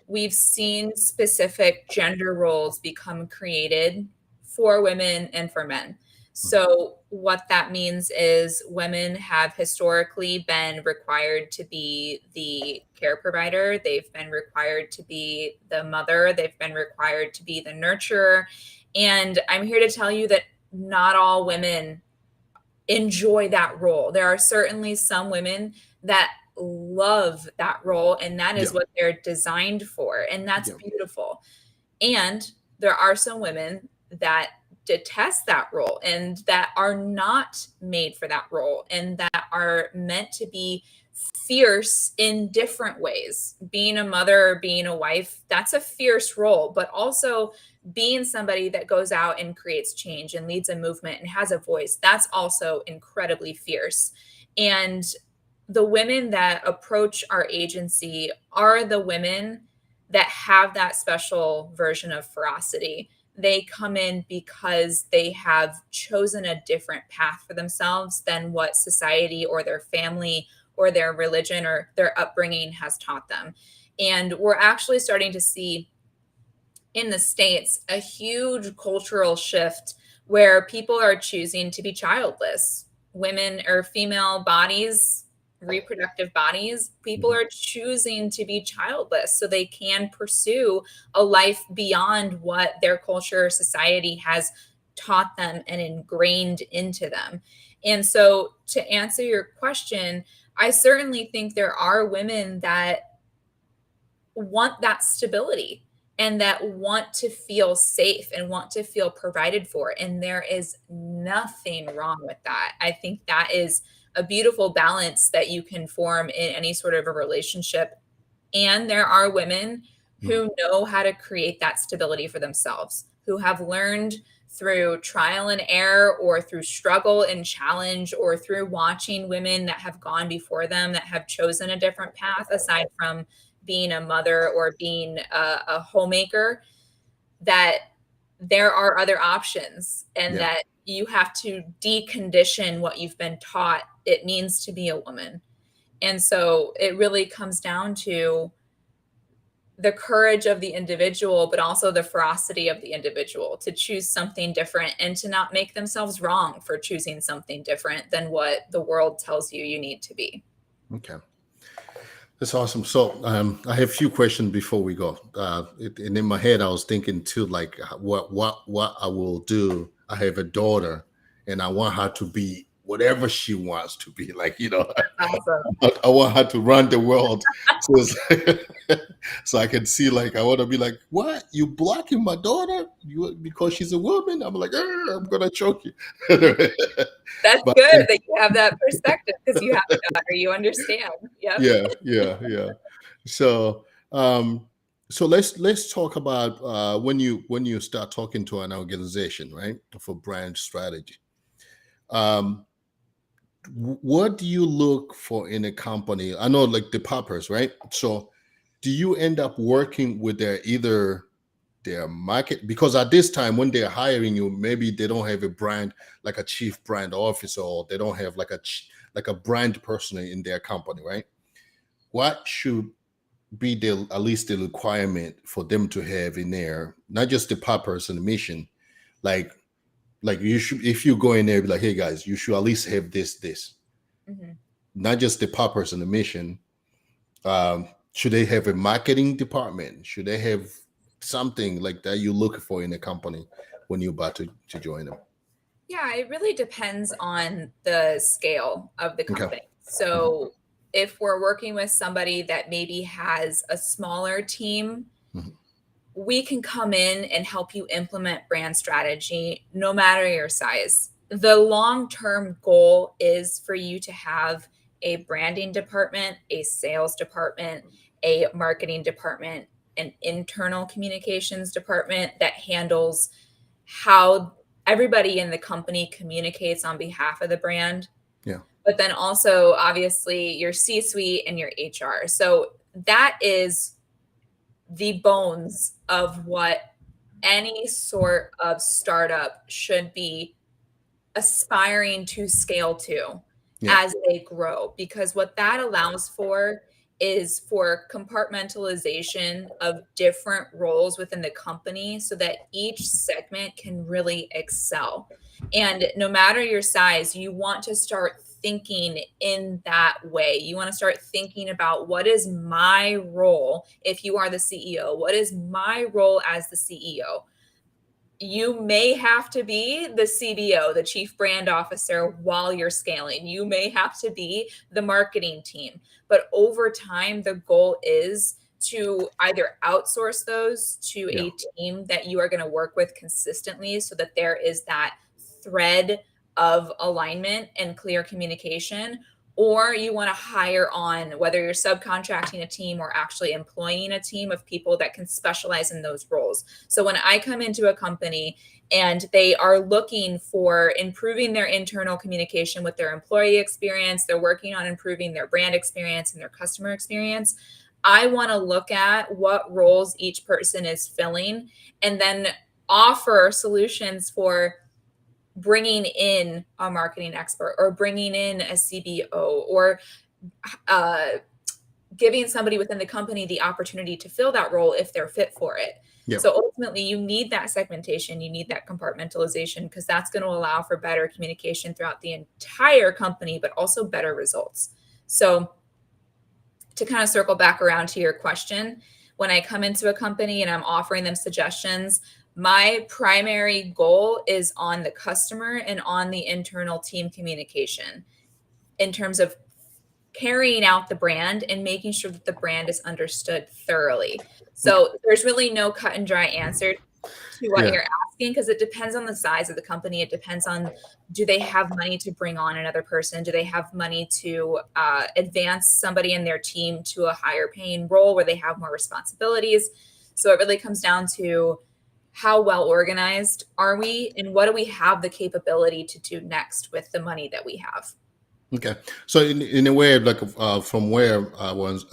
we've seen specific gender roles become created for women and for men. So what that means is women have historically been required to be the care provider. They've been required to be the mother. They've been required to be the nurturer. And I'm here to tell you that not all women enjoy that role. There are certainly some women that love that role, and that is what they're designed for. And that's beautiful. And there are some women that detest that role and that are not made for that role and that are meant to be fierce in different ways. Being a mother or being a wife, that's a fierce role, but also being somebody that goes out and creates change and leads a movement and has a voice, that's also incredibly fierce. And the women that approach our agency are the women that have that special version of ferocity. They come in because they have chosen a different path for themselves than what society or their family or their religion or their upbringing has taught them. And we're actually starting to see in the States a huge cultural shift where people are choosing to be childless. Women or female bodies, reproductive bodies, people are choosing to be childless so they can pursue a life beyond what their culture or society has taught them and ingrained into them. And so, to answer your question, I certainly think there are women that want that stability and that want to feel safe and want to feel provided for. And there is nothing wrong with that. I think that is a beautiful balance that you can form in any sort of a relationship. And there are women who know how to create that stability for themselves, who have learned through trial and error or through struggle and challenge or through watching women that have gone before them that have chosen a different path aside from being a mother or being a homemaker, that there are other options and that you have to decondition what you've been taught it means to be a woman. And so it really comes down to the courage of the individual, but also the ferocity of the individual to choose something different and to not make themselves wrong for choosing something different than what the world tells you you need to be. Okay. That's awesome. So I have a few questions before we go. And in my head, I was thinking too, like what I will do. I have a daughter, and I want her to be whatever she wants to be. Like Awesome. I want her to run the world. So I can see, like, I want to be like, what? You blocking my daughter? Because she's a woman? I'm like, I'm gonna choke you. That's But good that you have that perspective because you have a daughter. You understand. Yep. yeah. So so let's talk about when you start talking to an organization, right, for brand strategy. What do you look for in a company? I know, like, the poppers, right? So do you end up working with their market? Because at this time when they're hiring you, maybe they don't have a brand, like a chief brand officer, or they don't have like a brand person in their company, right? What should be at least the requirement for them to have in there, not just the poppers and the mission, like you should, if you go in there, be like, hey guys, you should at least have this, Mhm. not just the poppers and the mission. Should they have a marketing department? Should they have something like that you look for in a company when you're about to join them? Yeah, it really depends on the scale of the Okay. company. So if we're working with somebody that maybe has a smaller team, Mhm. we can come in and help you implement brand strategy no matter your size. The long-term goal is for you to have a branding department, a sales department, a marketing department, an internal communications department that handles how everybody in the company communicates on behalf of the brand. Yeah. But then also, obviously, your C suite and your HR. So that is the bones of what any sort of startup should be aspiring to scale to Yeah. as they grow, because what that allows for is for compartmentalization of different roles within the company so that each segment can really excel. And no matter your size, you want to start thinking in that way. You want to start thinking about, what is my role if you are the CEO? What is my role as the CEO? You may have to be the CBO, the chief brand officer, while you're scaling. You may have to be the marketing team. But over time, the goal is to either outsource those to Yeah. a team that you are going to work with consistently so that there is that thread of alignment and clear communication, or you want to hire on, whether you're subcontracting a team or actually employing a team of people that can specialize in those roles. So when I come into a company and they are looking for improving their internal communication with their employee experience, they're working on improving their brand experience and their customer experience, I want to look at what roles each person is filling and then offer solutions for bringing in a marketing expert or bringing in a CBO or giving somebody within the company the opportunity to fill that role if they're fit for it. Yeah. So ultimately, you need that segmentation, you need that compartmentalization, because that's going to allow for better communication throughout the entire company, but also better results. So to kind of circle back around to your question, when I come into a company and I'm offering them suggestions, my primary goal is on the customer and on the internal team communication in terms of carrying out the brand and making sure that the brand is understood thoroughly. So there's really no cut and dry answer to what you're asking, because it depends on the size of the company. It depends on, do they have money to bring on another person? Do they have money to advance somebody in their team to a higher paying role where they have more responsibilities? So it really comes down to how well organized are we and what do we have the capability to do next with the money that we have? Okay. So in a way, like from where I was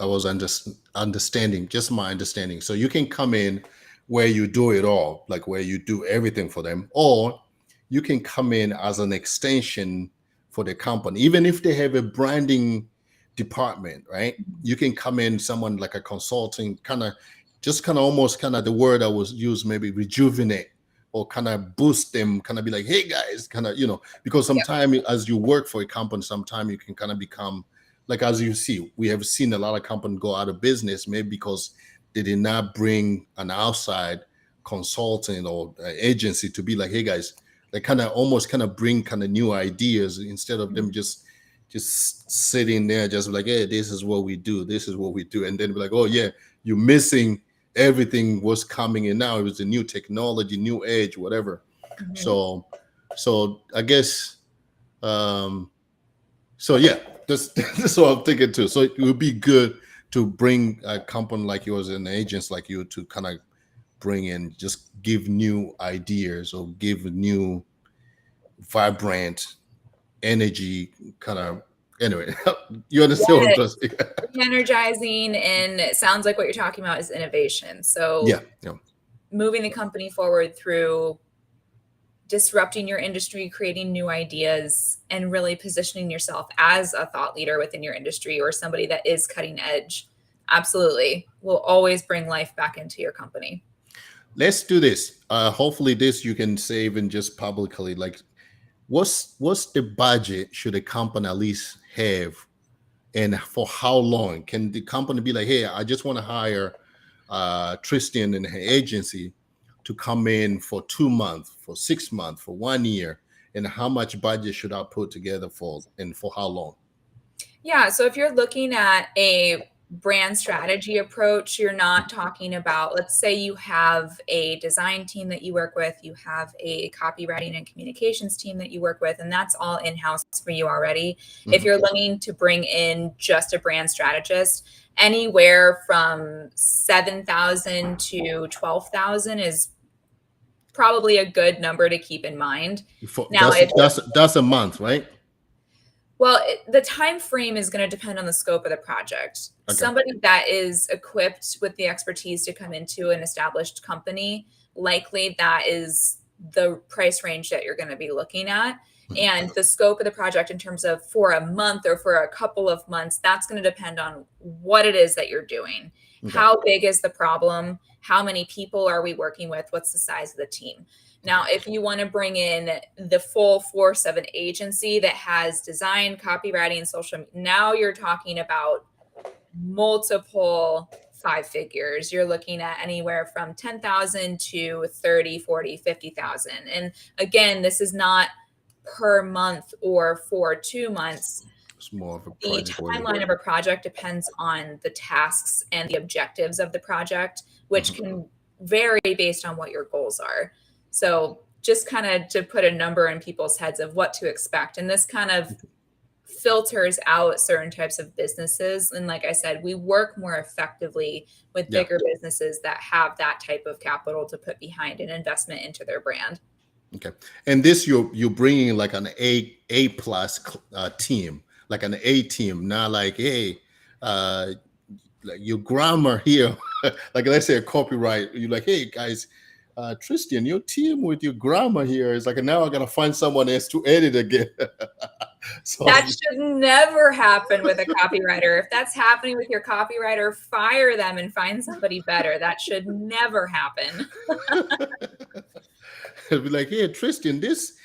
understanding, just my understanding. So you can come in where you do it all, like where you do everything for them, or you can come in as an extension for the company, even if they have a branding department, right? You can come in someone like a consulting kind of, just kind of almost kind of the word I was used, maybe rejuvenate or kind of boost them, kind of be like, hey guys, kind of, because sometimes as you work for a company, sometimes you can kind of become like, as you see, we have seen a lot of companies go out of business, maybe because they did not bring an outside consultant or agency to be like, hey guys, they kind of almost kind of bring kind of new ideas instead of them just sitting there, just like, hey, this is what we do. This is what we do. And then be like, oh yeah, you're missing everything was coming in now. It was a new technology, new age, whatever. So I guess, so yeah, that's what I'm thinking too. So it would be good to bring a company like yours and agents like you to kind of bring in, just give new ideas or give new vibrant energy kind of, anyway, you understand what I'm trying to say? Energizing, and it sounds like what you're talking about is innovation. So Yeah. moving the company forward through disrupting your industry, creating new ideas, and really positioning yourself as a thought leader within your industry or somebody that is cutting edge. Absolutely. Will always bring life back into your company. Let's do this. Hopefully this you can save and just publicly, like, what's the budget should a company at least have, and for how long? Can the company be like, hey, I just want to hire Tristan and her agency to come in for 2 months, for 6 months, for 1 year, and how much budget should I put together for, and for how long? Yeah. So if you're looking at a brand strategy approach, you're not talking about, let's say you have a design team that you work with, you have a copywriting and communications team that you work with, and that's all in-house for you already. If you're looking to bring in just a brand strategist, anywhere from 7,000 to 12,000 is probably a good number to keep in mind. Now, That's a month, right? Well, the time frame is going to depend on the scope of the project. Okay. Somebody that is equipped with the expertise to come into an established company, likely that is the price range that you're going to be looking at. And the scope of the project in terms of for a month or for a couple of months, that's going to depend on what it is that you're doing. Okay. How big is the problem? How many people are we working with? What's the size of the team? Now, if you want to bring in the full force of an agency that has design, copywriting, social, now you're talking about multiple 5 figures. You're looking at anywhere from 10,000 to 30, 40, 50,000. And again, this is not per month or for 2 months. It's more of a The project where timeline of a project depends on the tasks and the objectives of the project, which can vary based on what your goals are. So just kind of to put a number in people's heads of what to expect. And this kind of filters out certain types of businesses. And like I said, we work more effectively with bigger businesses that have that type of capital to put behind an investment into their brand. Okay. And this you're bringing like an A plus team, like an A team, not like, hey, like your grammar here, like let's say a copyright, you're like, hey guys, Tristan, your team with your grammar here is like, now I gotta find someone else to edit again. So that should never happen with a copywriter. If that's happening with your copywriter, fire them and find somebody better. That should never happen. I'd be like, hey Tristan, this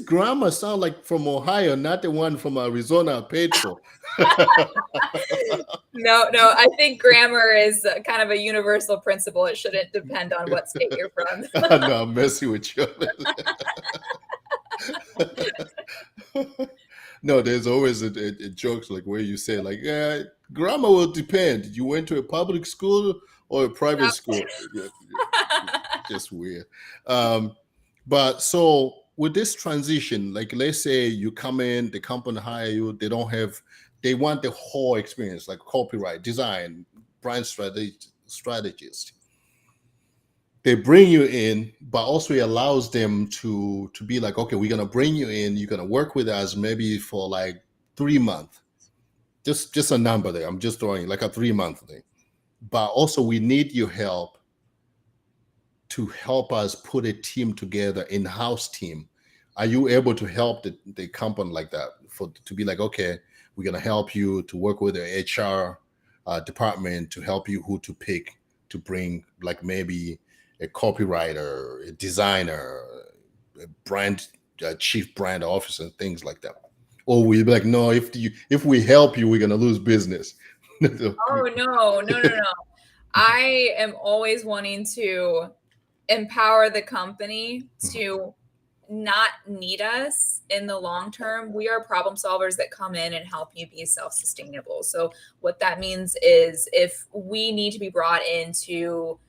grammar sound like from Ohio, not the one from Arizona I paid for. No, I think grammar is kind of a universal principle. It shouldn't depend on what state you're from. No, I'm messing with you. No, there's always a joke like where you say like, grammar will depend. You went to a public school or a private school. Just weird. But so with this transition, like let's say you come in, the company hire you, they want the whole experience, like copyright, design, brand strategist. They bring you in, but also it allows them to be like, okay, we're gonna bring you in, you're gonna work with us maybe for like 3 months. Just a number there. I'm just throwing like a 3-month thing. But also we need your help to help us put a team together, in-house team. Are you able to help the company like that to be like, okay, we're gonna help you to work with the HR department to help you who to pick to bring, like maybe a copywriter, a designer, a brand chief brand officer, and things like that? Or we be like, no, if we help you, we're gonna lose business. Oh no. I am always wanting to empower the company to not need us in the long term. We are problem solvers that come in and help you be self-sustainable. So what that means is if we need to be brought in to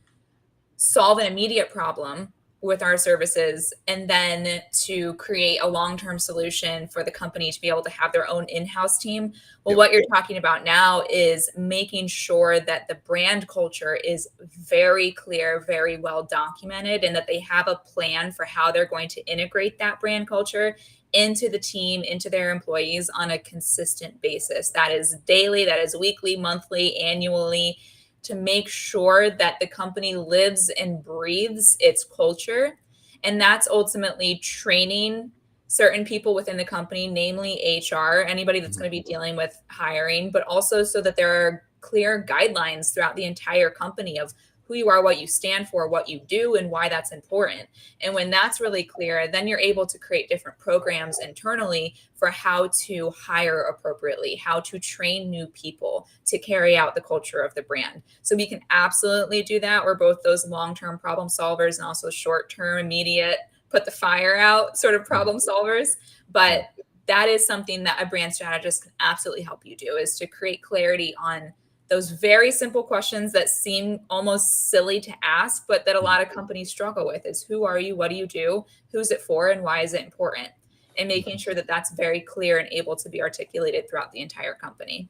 solve an immediate problem with our services and then to create a long-term solution for the company to be able to have their own in-house team. Well, what you're talking about now is making sure that the brand culture is very clear, very well documented, and that they have a plan for how they're going to integrate that brand culture into the team, into their employees on a consistent basis. That is daily, that is weekly, monthly, annually, to make sure that the company lives and breathes its culture. And that's ultimately training certain people within the company, namely HR, anybody that's going to be dealing with hiring, but also so that there are clear guidelines throughout the entire company of who you are, what you stand for, what you do, and why that's important. And when that's really clear, then you're able to create different programs internally for how to hire appropriately, how to train new people to carry out the culture of the brand. So we can absolutely do that. We're both those long-term problem solvers and also short-term, immediate, put the fire out sort of problem solvers. But that is something that a brand strategist can absolutely help you do, is to create clarity on those very simple questions that seem almost silly to ask, but that a lot of companies struggle with, is who are you? What do you do? Who's it for? And why is it important? And making sure that that's very clear and able to be articulated throughout the entire company.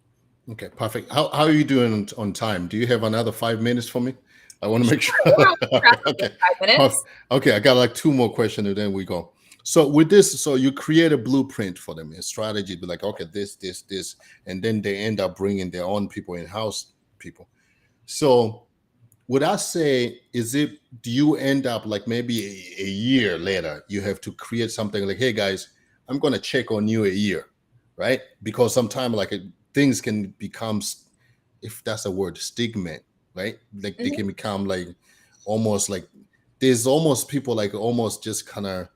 Okay, perfect. How are you doing on time? Do you have another 5 minutes for me? I want to make sure. Okay. 5 minutes. Okay, I got like 2 more questions and then we go. So with this, so you create a blueprint for them, a strategy, be like, okay, this, and then they end up bringing their own people, in-house people. So would I say, do you end up like maybe a year later, you have to create something like, hey guys, I'm going to check on you a year, right? Because sometimes like things can become, if that's a word, stigma, right? Like they can become like, almost like, there's almost people like almost just kind of,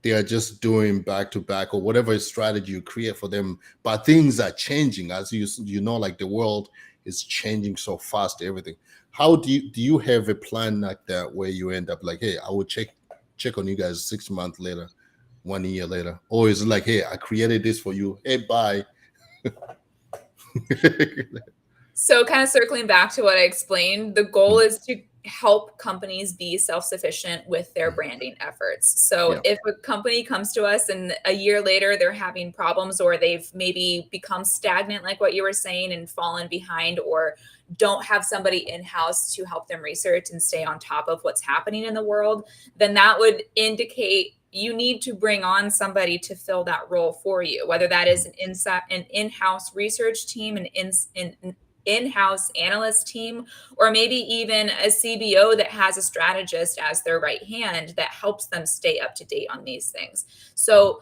they are just doing back to back or whatever strategy you create for them. But things are changing, as you know, like the world is changing so fast, everything. How do you have a plan like that where you end up like, hey, I will check on you guys 6 months later, 1 year later? Or is it like, hey, I created this for you, hey, bye. So kind of circling back to what I explained, the goal is to help companies be self-sufficient with their branding efforts. So Yeah. if a company comes to us and a year later they're having problems, or they've maybe become stagnant, like what you were saying, and fallen behind, or don't have somebody in-house to help them research and stay on top of what's happening in the world, then that would indicate you need to bring on somebody to fill that role for you, whether that is an in-house research team, an in-house analyst team, or maybe even a CBO that has a strategist as their right hand that helps them stay up to date on these things. So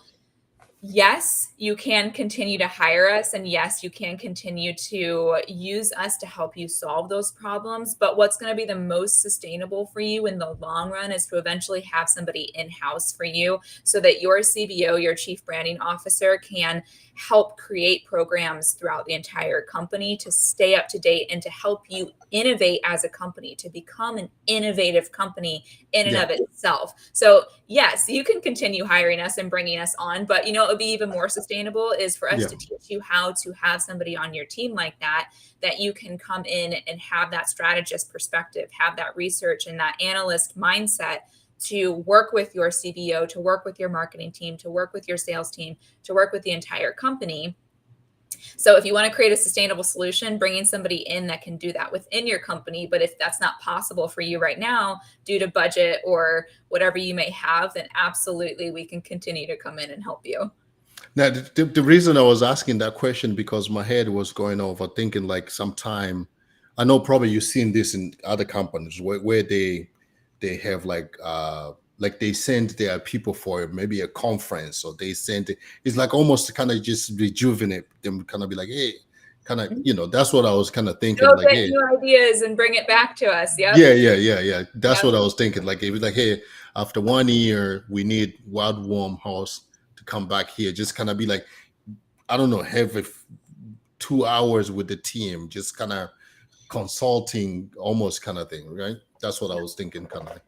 yes, you can continue to hire us, and yes, you can continue to use us to help you solve those problems. But what's going to be the most sustainable for you in the long run is to eventually have somebody in-house for you, so that your CBO, your chief branding officer, can help create programs throughout the entire company to stay up to date and to help you innovate as a company, to become an innovative company in and Yeah. of itself. So yes, you can continue hiring us and bringing us on, but it would be even more sustainable is for us Yeah. to teach you how to have somebody on your team like that you can come in and have that strategist perspective, have that research and that analyst mindset to work with your CBO, to work with your marketing team, to work with your sales team, to work with the entire company. So if you want to create a sustainable solution, bringing somebody in that can do that within your company. But if that's not possible for you right now due to budget or whatever you may have, then absolutely we can continue to come in and help you. Now, the reason I was asking that question, because my head was going over thinking like sometime, I know probably you've seen this in other companies where they have like they send their people for maybe a conference, or they send it's like almost to kind of just rejuvenate them, kind of be like, hey, kind of, that's what I was kind of thinking, Go like, get hey, new ideas and bring it back to us. Yep. yeah. That's Yep. what I was thinking. Like it was like, hey, after 1 year, we need Wild Womn Haus to come back here. Just kind of be like, I don't know, have 2 hours with the team, just kind of consulting, almost kind of thing, right? That's what I was thinking, kind of.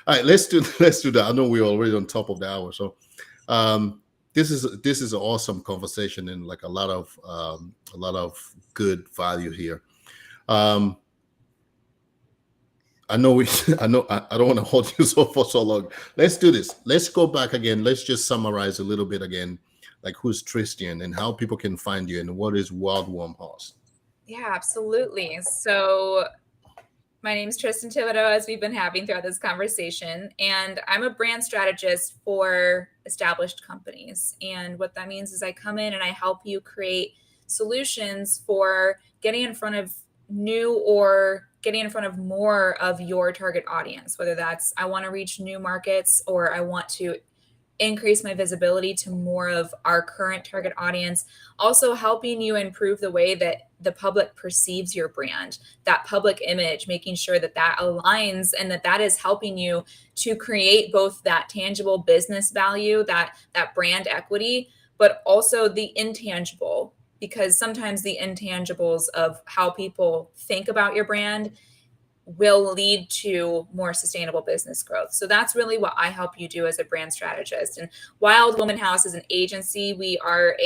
All right, let's do that. I know we're already on top of the hour, so this is an awesome conversation, and like a lot of good value here. I know I don't want to hold you for so long. Let's do this. Let's go back again. Let's just summarize a little bit again, like who's Tristan and how people can find you, and what is Wild Womn Haus. Yeah, absolutely. So my name is Tristan Thibodeau, as we've been having throughout this conversation, and I'm a brand strategist for established companies. And what that means is I come in and I help you create solutions for getting in front of new or getting in front of more of your target audience, whether that's I want to reach new markets, or I want to increase my visibility to more of our current target audience. Also helping you improve the way that the public perceives your brand, that public image, making sure that that aligns and that is helping you to create both that tangible business value, that brand equity, but also the intangible, because sometimes the intangibles of how people think about your brand will lead to more sustainable business growth. So that's really what I help you do as a brand strategist. And Wild Womn Haus is an agency. We are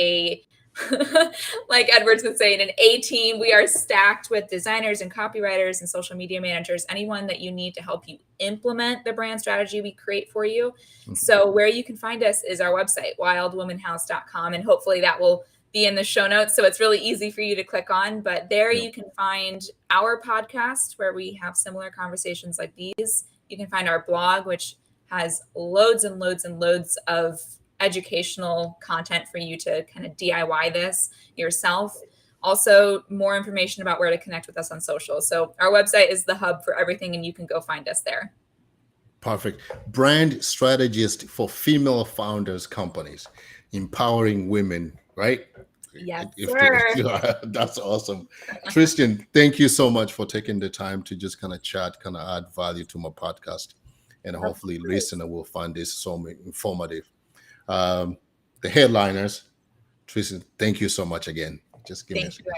like Edwards would say, an A team. We are stacked with designers and copywriters and social media managers, anyone that you need to help you implement the brand strategy we create for you. Mm-hmm. So where you can find us is our website, wildwomanhouse.com. And hopefully that will be in the show notes. So it's really easy for you to click on, but there you can find our podcast where we have similar conversations like these. You can find our blog, which has loads and loads and loads of educational content for you to kind of DIY this yourself. Also, more information about where to connect with us on social. So our website is the hub for everything, and you can go find us there. Perfect. Brand strategist for female founders companies, empowering women, right? Yes, sir. That's awesome. Tristan, thank you so much for taking the time to just kind of chat, kind of add value to my podcast. And hopefully listener will find this so informative. The headliners, Tristan, thank you so much again. Just give me a second.